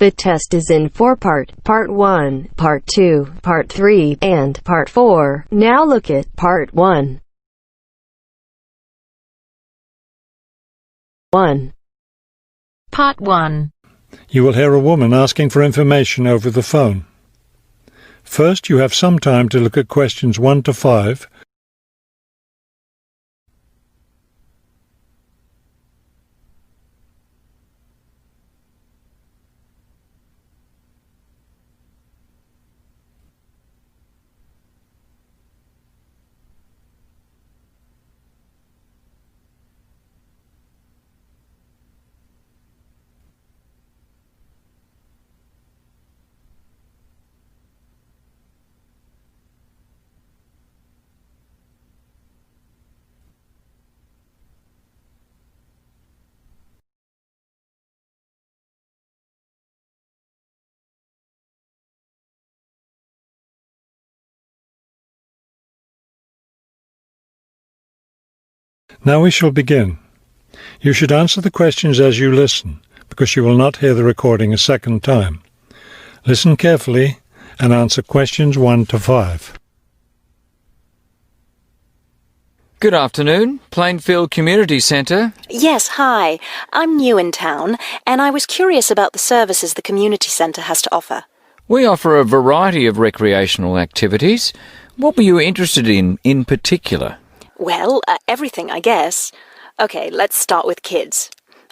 The test is in 4 parts: Part 1, Part 2, Part 3, and Part 4. Now look at Part 1. 1. Part 1. You will hear a woman asking for information over the phone. First, you have some time to look at questions 1 to 5. Now we shall begin. You should answer the questions as you listen, because you will not hear the recording a second time. Listen carefully and answer questions 1 to 5. Good afternoon, Plainfield Community Centre. Yes, hi. I'm new in town, and I was curious about the services the community centre has to offer. We offer a variety of recreational activities. What were you interested in particular? Well, everything, I guess. Okay, let's start with kids.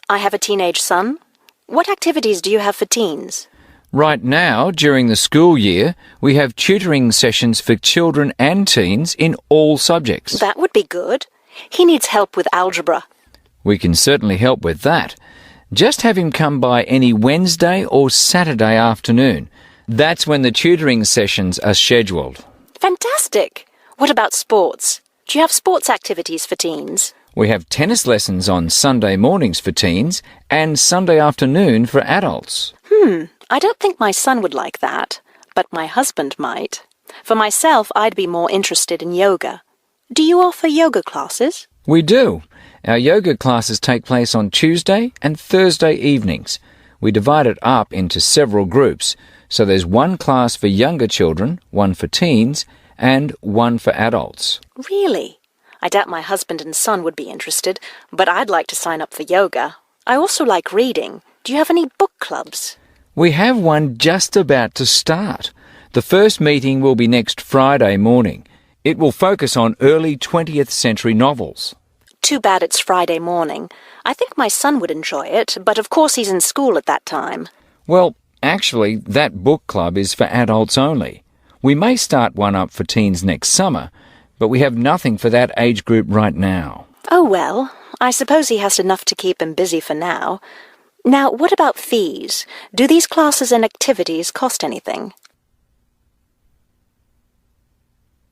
I have a teenage son. What activities do you have for teens? Right now, during the school year, we have tutoring sessions for children and teens in all subjects. That would be good. He needs help with algebra. We can certainly help with that. Just have him come by any Wednesday or Saturday afternoon. That's when the tutoring sessions are scheduled. Fantastic! What about sports? Do you have sports activities for teens? We have tennis lessons on Sunday mornings for teens and Sunday afternoon for adults. I don't think my son would like that, but my husband might. For myself, I'd be more interested in yoga. Do you offer yoga classes? We do. Our yoga classes take place on Tuesday and Thursday evenings. We divide it up into several groups, so there's one class for younger children, one for teens, and one for adults. Really? I doubt my husband and son would be interested, but I'd like to sign up for yoga. I also like reading. Do you have any book clubs? We have one just about to start. The first meeting will be next Friday morning. It will focus on early 20th century novels. Too bad it's Friday morning. I think my son would enjoy it, but of course he's in school at that time. Well, actually, that book club is for adults only. We may start one up for teens next summer, but we have nothing for that age group right now. Oh well, I suppose he has enough to keep him busy for now. Now, what about fees? Do these classes and activities cost anything?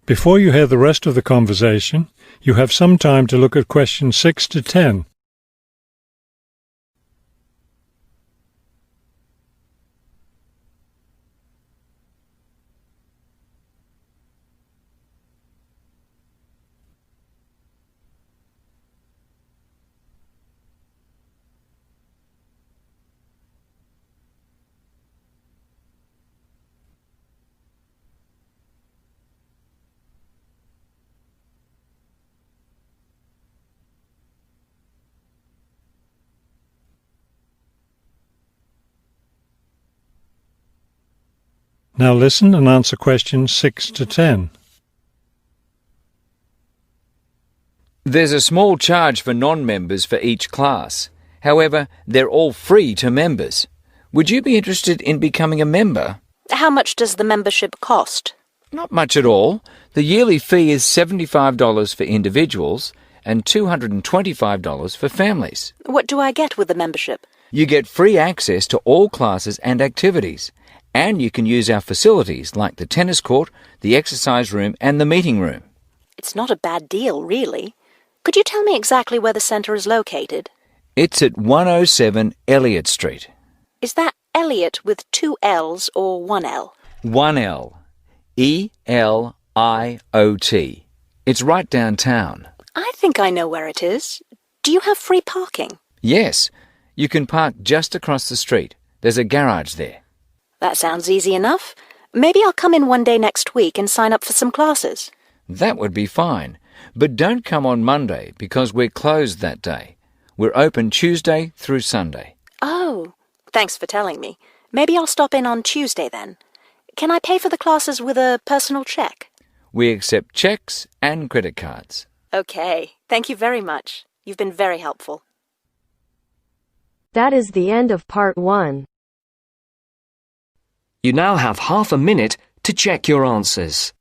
Before you hear the rest of the conversation, you have some time to look at questions 6 to 10. Now listen and answer questions 6 to 10. There's a small charge for non-members for each class. However, they're all free to members. Would you be interested in becoming a member? How much does the membership cost? Not much at all. The yearly fee is $75 for individuals and $225 for families. What do I get with the membership? You get free access to all classes and activities, and you can use our facilities like the tennis court, the exercise room and the meeting room. It's not a bad deal, really. Could you tell me exactly where the centre is located? It's at 107 Elliott Street. Is that Elliott with 2 L's or 1 L? 1 L. E-L-I-O-T. It's right downtown. I think I know where it is. Do you have free parking? Yes. You can park just across the street. There's a garage there. That sounds easy enough. Maybe I'll come in one day next week and sign up for some classes. That would be fine. But don't come on Monday because we're closed that day. We're open Tuesday through Sunday. Oh, thanks for telling me. Maybe I'll stop in on Tuesday then. Can I pay for the classes with a personal cheque? We accept cheques and credit cards. Okay, thank you very much. You've been very helpful. That is the end of part 1. You now have half a minute to check your answers.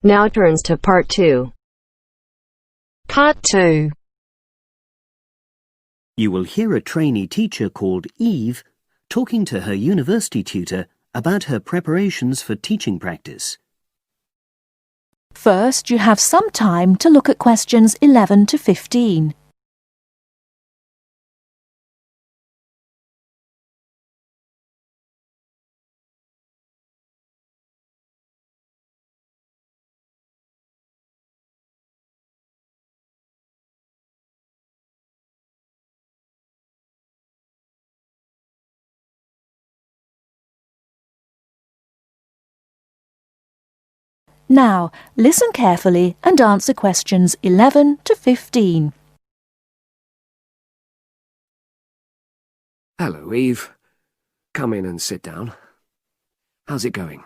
Now turns to part 2. Part 2. You will hear a trainee teacher called Eve talking to her university tutor about her preparations for teaching practice. First, you have some time to look at questions 11 to 15. Now, listen carefully and answer questions 11 to 15. Hello, Eve. Come in and sit down. How's it going?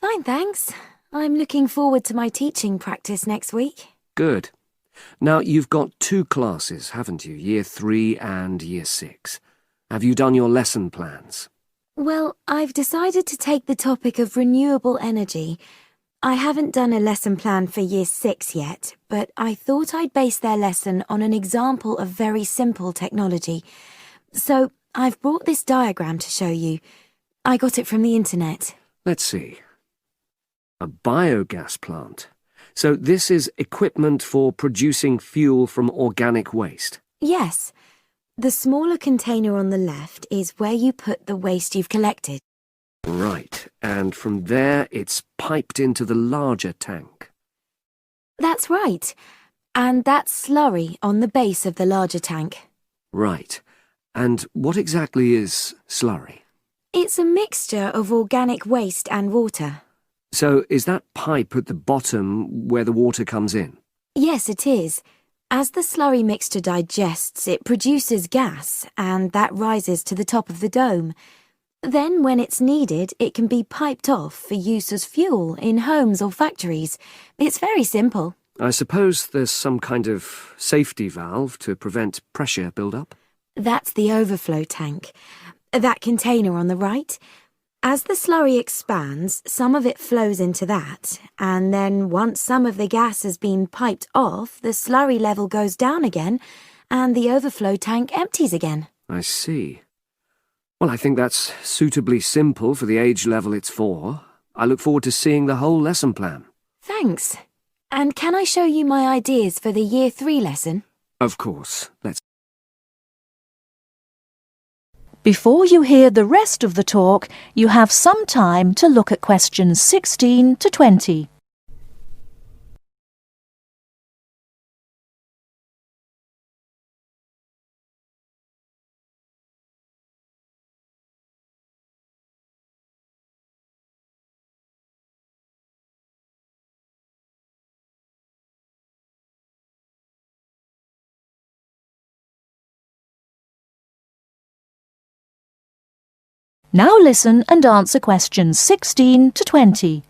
Fine, thanks. I'm looking forward to my teaching practice next week. Good. Now, you've got 2 classes, haven't you? Year 3 and Year 6. Have you done your lesson plans? Well, I've decided to take the topic of renewable energy. I haven't done a lesson plan for Year 6 yet, but I thought I'd base their lesson on an example of very simple technology. So, I've brought this diagram to show you. I got it from the internet. Let's see. A biogas plant. So this is equipment for producing fuel from organic waste? Yes. The smaller container on the left is where you put the waste you've collected. Right, and from there it's piped into the larger tank. That's right. And that's slurry on the base of the larger tank. Right. And what exactly is slurry? It's a mixture of organic waste and water. So is that pipe at the bottom where the water comes in? Yes, it is. As the slurry mixture digests, it produces gas, and that rises to the top of the dome. Then, when it's needed, it can be piped off for use as fuel in homes or factories. It's very simple. I suppose there's some kind of safety valve to prevent pressure build-up? That's the overflow tank. That container on the right. As the slurry expands, some of it flows into that, and then once some of the gas has been piped off, the slurry level goes down again, and the overflow tank empties again. I see. Well, I think that's suitably simple for the age level it's for. I look forward to seeing the whole lesson plan. Thanks. And can I show you my ideas for the Year 3 lesson? Of course. Let's. Before you hear the rest of the talk, you have some time to look at questions 16 to 20. Now listen and answer questions 16 to 20.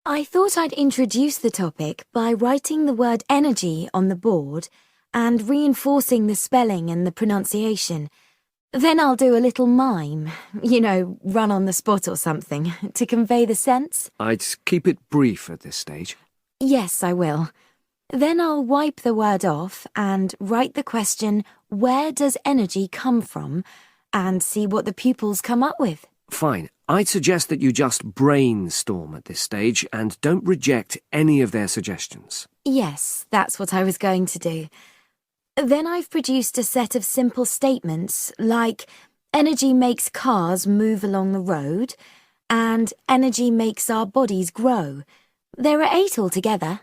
I thought I'd introduce the topic by writing the word energy on the board and reinforcing the spelling and the pronunciation. Then I'll do a little mime, run on the spot or something, to convey the sense. I'd keep it brief at this stage. Yes, I will. Then I'll wipe the word off and write the question, where does energy come from? And see what the pupils come up with. Fine. I'd suggest that you just brainstorm at this stage and don't reject any of their suggestions. Yes, that's what I was going to do. Then I've produced a set of simple statements like, energy makes cars move along the road, and energy makes our bodies grow. There are 8 altogether.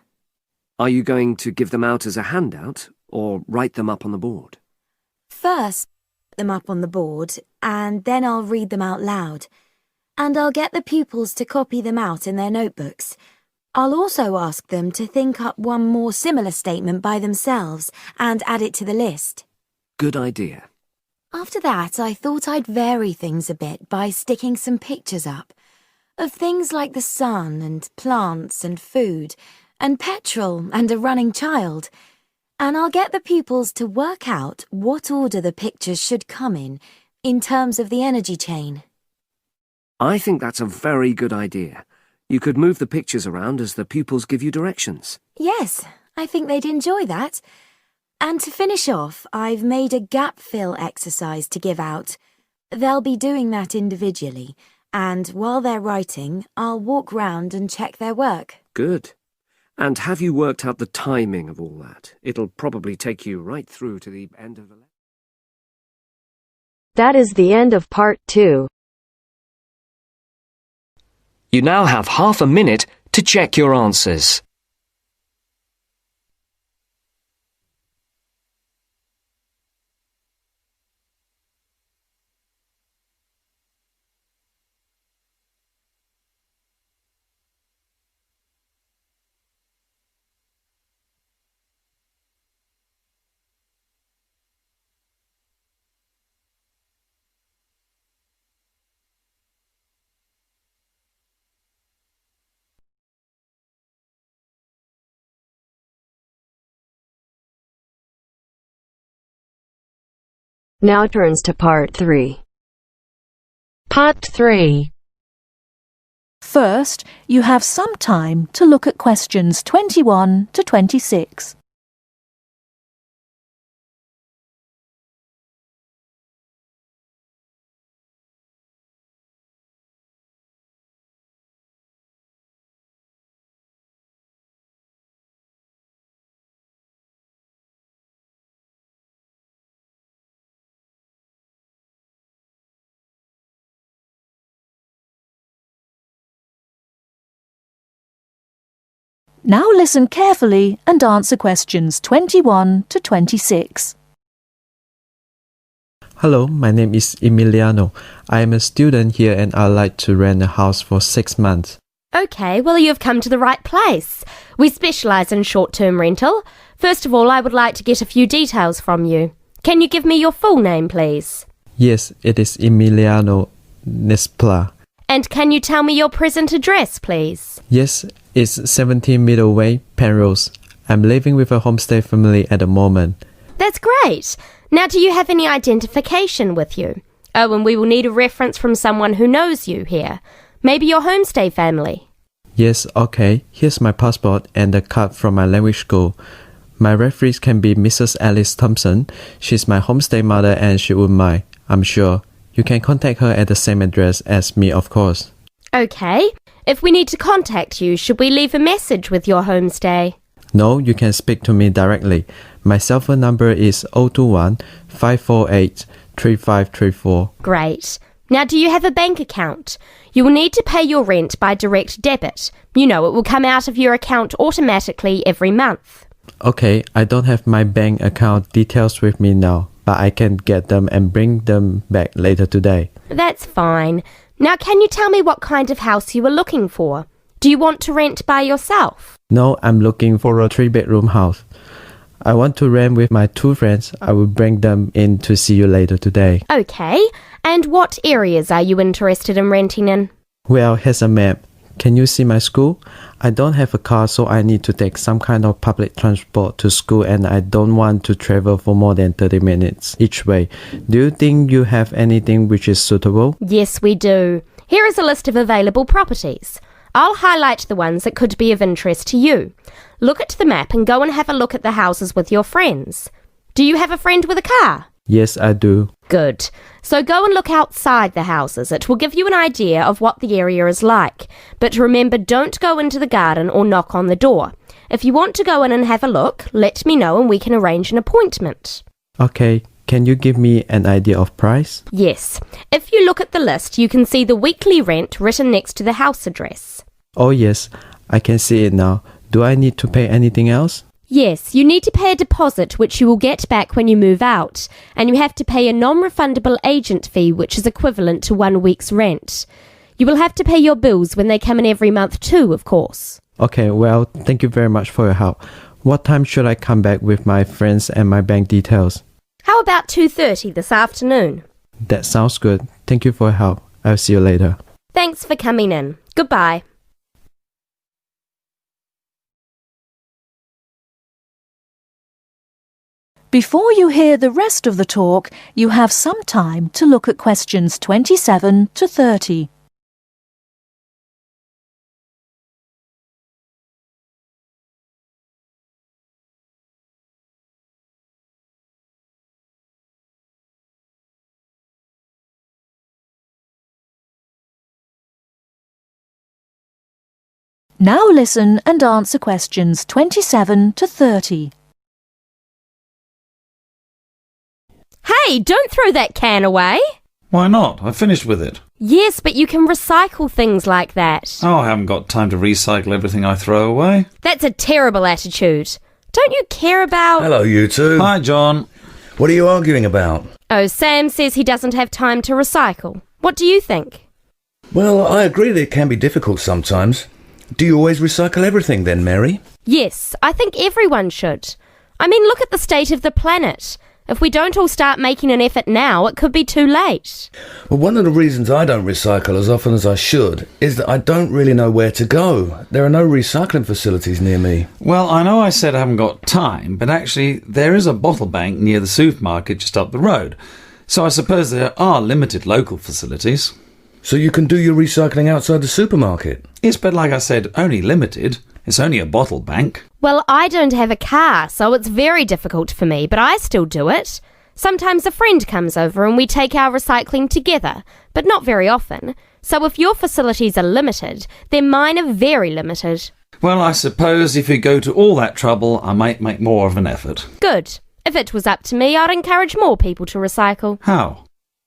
Are you going to give them out as a handout or write them up on the board? First, them up on the board, and then I'll read them out loud. And I'll get the pupils to copy them out in their notebooks. I'll also ask them to think up one more similar statement by themselves and add it to the list. Good idea. After that, I thought I'd vary things a bit by sticking some pictures up of things like the sun and plants and food and petrol and a running child. And I'll get the pupils to work out what order the pictures should come in terms of the energy chain. I think that's a very good idea. You could move the pictures around as the pupils give you directions. Yes, I think they'd enjoy that. And to finish off, I've made a gap fill exercise to give out. They'll be doing that individually, and while they're writing, I'll walk round and check their work. Good. And have you worked out the timing of all that? It'll probably take you right through to the end of the lesson. That is the end of part 2. You now have half a minute to check your answers. Now turns to part 3. Part 3. First, you have some time to look at questions 21 to 26. Now listen carefully and answer questions 21 to 26. Hello, my name is Emiliano. I am a student here and I'd like to rent a house for 6 months. OK, well, you've come to the right place. We specialise in short-term rental. First of all, I would like to get a few details from you. Can you give me your full name, please? Yes, it is Emiliano Nespla. And can you tell me your present address, please? Yes, it's 17 Middleway, Penrose. I'm living with a homestay family at the moment. That's great. Now, do you have any identification with you? Oh, and we will need a reference from someone who knows you here. Maybe your homestay family. Yes, okay. Here's my passport and a card from my language school. My referees can be Mrs. Alice Thompson. She's my homestay mother and she wouldn't mind, I'm sure. You can contact her at the same address as me, of course. OK. If we need to contact you, should we leave a message with your homestay? No, you can speak to me directly. My cell phone number is 021 548 3534. Great. Now, do you have a bank account? You will need to pay your rent by direct debit. You know, it will come out of your account automatically every month. Okay, I don't have my bank account details with me now, but I can get them and bring them back later today. That's fine. Now, can you tell me what kind of house you are looking for? Do you want to rent by yourself? No, I'm looking for a 3-bedroom house. I want to rent with my 2 friends. I will bring them in to see you later today. OK. And what areas are you interested in renting in? Well, here's a map. Can you see my school? I don't have a car, so I need to take some kind of public transport to school, and I don't want to travel for more than 30 minutes each way. Do you think you have anything which is suitable? Yes, we do. Here is a list of available properties. I'll highlight the ones that could be of interest to you. Look at the map and go and have a look at the houses with your friends. Do you have a friend with a car? Yes, I do. Good. So go and look outside the houses. It will give you an idea of what the area is like. But remember, don't go into the garden or knock on the door. If you want to go in and have a look, let me know and we can arrange an appointment. Okay, can you give me an idea of price? Yes. If you look at the list, you can see the weekly rent written next to the house address. Oh yes, I can see it now. Do I need to pay anything else? Yes, you need to pay a deposit which you will get back when you move out, and you have to pay a non-refundable agent fee which is equivalent to 1 week's rent. You will have to pay your bills when they come in every month too, of course. Okay, well, thank you very much for your help. What time should I come back with my friends and my bank details? How about 2:30 this afternoon? That sounds good. Thank you for your help. I'll see you later. Thanks for coming in. Goodbye. Before you hear the rest of the talk, you have some time to look at questions 27 to 30. Now listen and answer questions 27 to 30. Hey, don't throw that can away. Why not? I finished with it. Yes, but you can recycle things like that. Oh, I haven't got time to recycle everything I throw away. That's a terrible attitude. Don't you care about... Hello, you two. Hi, John. What are you arguing about? Oh, Sam says he doesn't have time to recycle. What do you think? Well, I agree that it can be difficult sometimes. Do you always recycle everything then, Mary? Yes, I think everyone should. I mean, look at the state of the planet. If we don't all start making an effort now, it could be too late. Well, one of the reasons I don't recycle as often as I should is that I don't really know where to go. There are no recycling facilities near me. Well, I know I said I haven't got time, but actually there is a bottle bank near the supermarket just up the road. So I suppose there are limited local facilities. So you can do your recycling outside the supermarket? Yes, but like I said, only limited. It's only a bottle bank. Well, I don't have a car, so it's very difficult for me, but I still do it. Sometimes a friend comes over and we take our recycling together, but not very often. So if your facilities are limited, then mine are very limited. Well, I suppose if you go to all that trouble, I might make more of an effort. Good. If it was up to me, I'd encourage more people to recycle. How?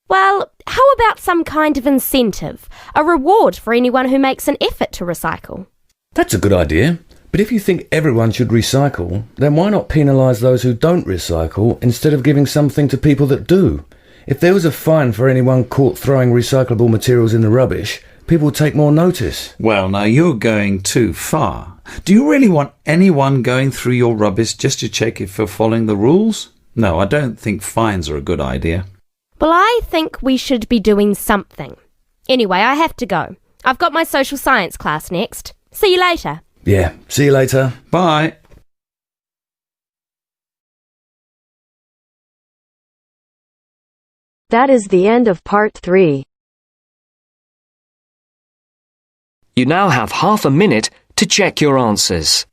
Well, how about some kind of incentive? A reward for anyone who makes an effort to recycle? That's a good idea. But if you think everyone should recycle, then why not penalise those who don't recycle instead of giving something to people that do? If there was a fine for anyone caught throwing recyclable materials in the rubbish, people would take more notice. Well, now you're going too far. Do you really want anyone going through your rubbish just to check if you're following the rules? No, I don't think fines are a good idea. Well, I think we should be doing something. Anyway, I have to go. I've got my social science class next. See you later. Yeah, see you later. Bye. That is the end of part 3. You now have half a minute to check your answers.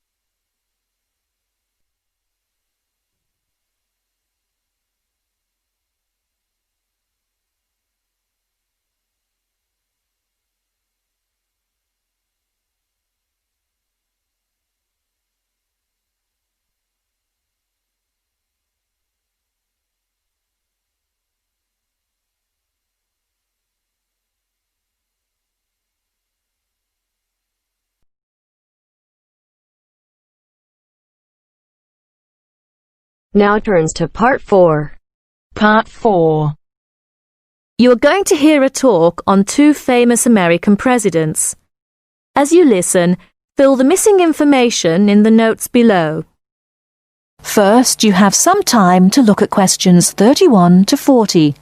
Now turns to part 4. Part 4. You are going to hear a talk on 2 famous American presidents. As you listen, fill the missing information in the notes below. First, you have some time to look at questions 31 to 40.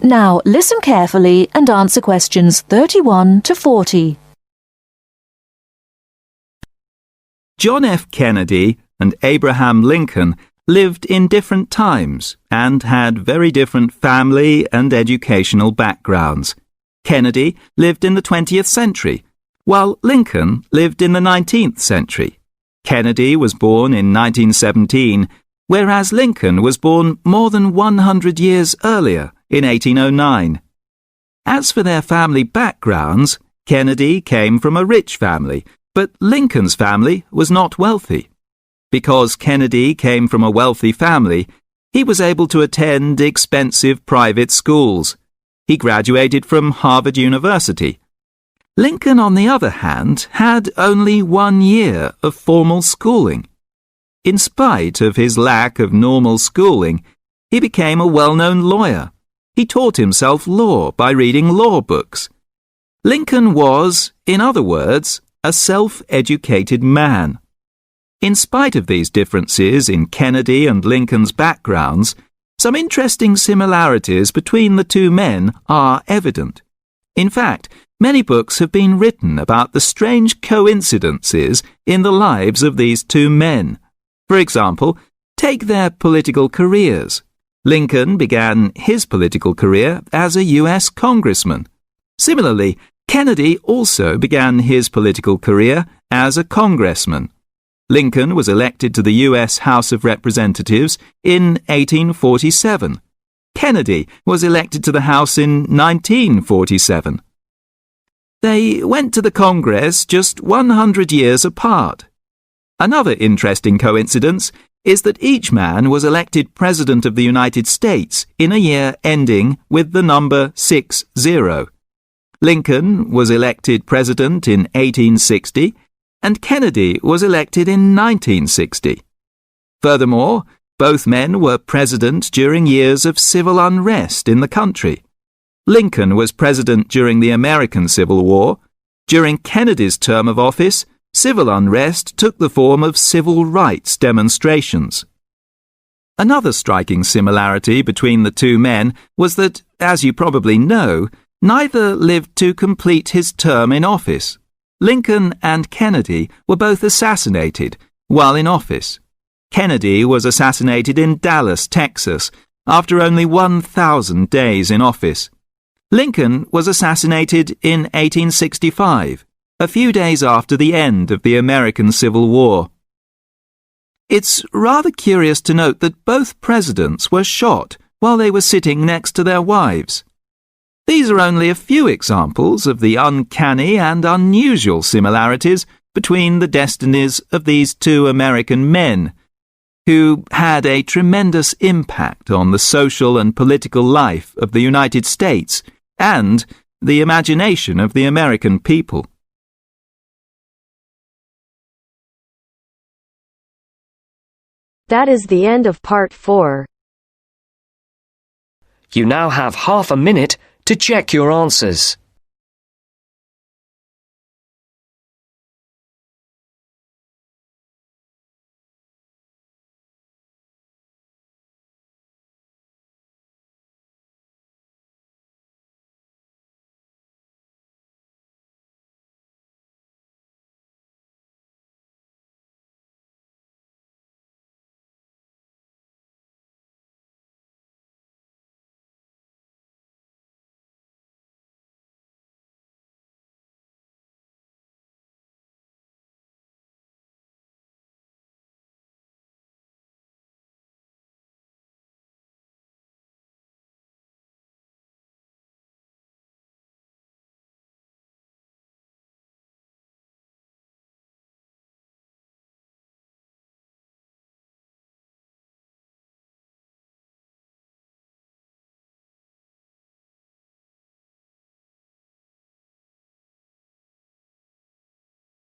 Now listen carefully and answer questions 31 to 40. John F. Kennedy and Abraham Lincoln lived in different times and had very different family and educational backgrounds. Kennedy lived in the 20th century, while Lincoln lived in the 19th century. Kennedy was born in 1917, whereas Lincoln was born more than 100 years earlier, in 1809. As for their family backgrounds, Kennedy came from a rich family, but Lincoln's family was not wealthy. Because Kennedy came from a wealthy family, he was able to attend expensive private schools. He graduated from Harvard University. Lincoln, on the other hand, had only 1 year of formal schooling. In spite of his lack of normal schooling, he became a well-known lawyer. He taught himself law by reading law books. Lincoln was, in other words, a self-educated man. In spite of these differences in Kennedy and Lincoln's backgrounds, some interesting similarities between the two men are evident. In fact, many books have been written about the strange coincidences in the lives of these two men. For example, take their political careers. Lincoln began his political career as a U.S. congressman. Similarly, Kennedy also began his political career as a congressman. Lincoln was elected to the U.S. House of Representatives in 1847. Kennedy was elected to the House in 1947. They went to the Congress just 100 years apart. Another interesting coincidence is that each man was elected President of the United States in a year ending with the number 60. Lincoln was elected President in 1860, and Kennedy was elected in 1960. Furthermore, both men were president during years of civil unrest in the country. Lincoln was president during the American Civil War. During Kennedy's term of office, civil unrest took the form of civil rights demonstrations. Another striking similarity between the two men was that, as you probably know, neither lived to complete his term in office. Lincoln and Kennedy were both assassinated while in office. Kennedy was assassinated in Dallas, Texas, after only 1,000 days in office. Lincoln was assassinated in 1865, a few days after the end of the American Civil War. It's rather curious to note that both presidents were shot while they were sitting next to their wives. These are only a few examples of the uncanny and unusual similarities between the destinies of these two American men, who had a tremendous impact on the social and political life of the United States and the imagination of the American people. That is the end of part 4. You now have half a minute to check your answers.